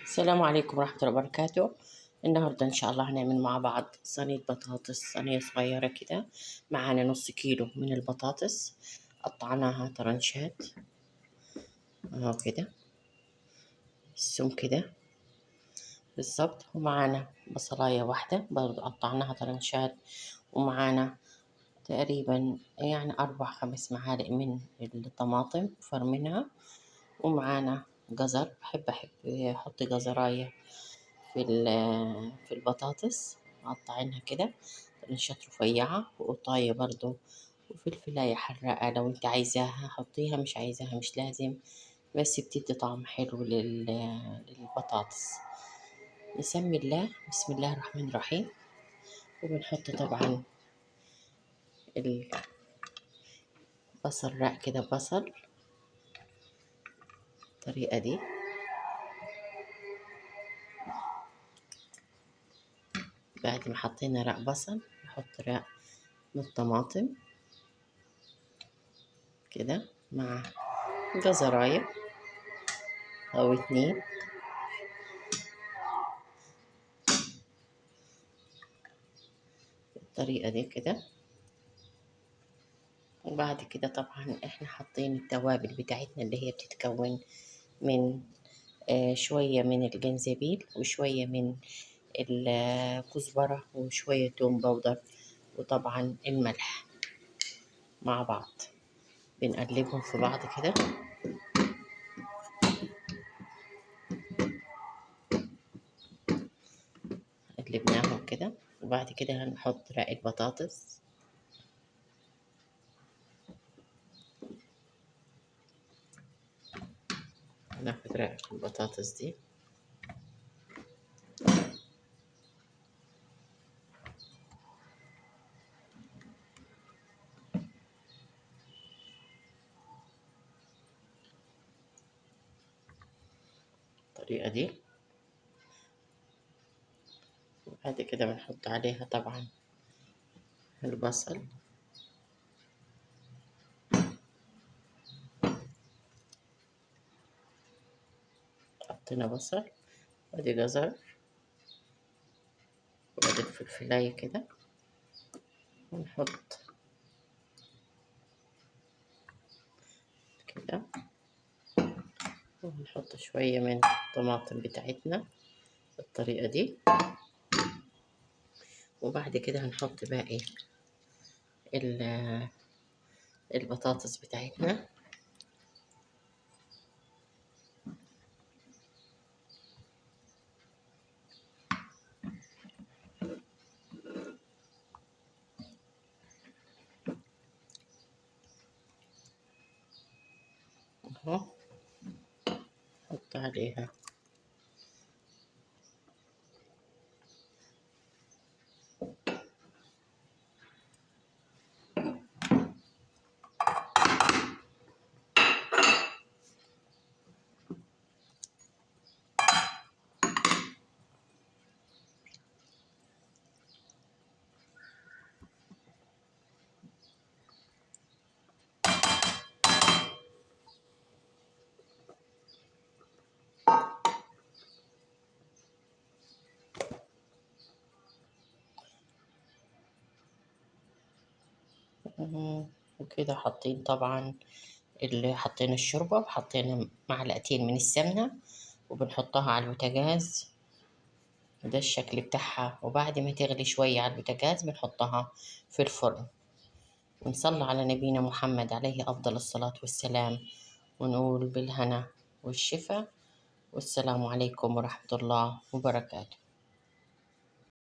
السلام عليكم ورحمة الله وبركاته. النهاردة إن شاء الله هنعمل مع بعض صينية بطاطس، صينية صغيرة كده. معانا نص كيلو من البطاطس قطعناها طرنشات اهو كده، السم كده بالظبط. ومعانا بصلاية واحدة برضو قطعناها طرنشات، ومعانا تقريبا يعني 4 5 معالق من الطماطم فرمناها، ومعانا جزر. أحب أحط جزراية في البطاطس، مقطعينها كده طرنشات رفيعة، وقطاية برضو، وفلفلاية حراقة لو انت عايزاها حطيها، مش عايزاها مش لازم، بس بتدي طعم حلو للبطاطس. نسمي الله، بسم الله الرحمن الرحيم. وبنحط طبعا البصل راق كده، بصل الطريقة دي. بعد ما حطينا راق بصل نحط راق من الطماطم كده، مع جزراية أو 2 بالطريقة دي كده. وبعد كده طبعا احنا حاطين التوابل بتاعتنا اللي هي بتتكون من شوية من الجنزبيل، وشوية من الكزبرة، وشوية توم بودر، وطبعا الملح مع بعض. بنقلبهم في بعض كده. قلبناهم كده، وبعد كده هنحط رق البطاطس. ناخد رق البطاطس دي بالطريقة دي. وبعد كده بنحط عليها طبعا البصل، حطينا بصل، وادي جزر، وادي الفلفلاية كده. ونحط كده، ونحط شوية من الطماطم بتاعتنا بالطريقة دي. وبعد كده هنحط باقي البطاطس بتاعتنا. اهو، نحط عليها وكده. حاطين طبعا اللي حطينا الشوربة، وحطينا معلقتين من السمنة، وبنحطها على البوتاجاز. ده الشكل بتاعها. وبعد ما تغلي شوية على البوتاجاز بنحطها في الفرن. ونصلي على نبينا محمد عليه أفضل الصلاة والسلام، ونقول بالهنا والشفا، والسلام عليكم ورحمة الله وبركاته.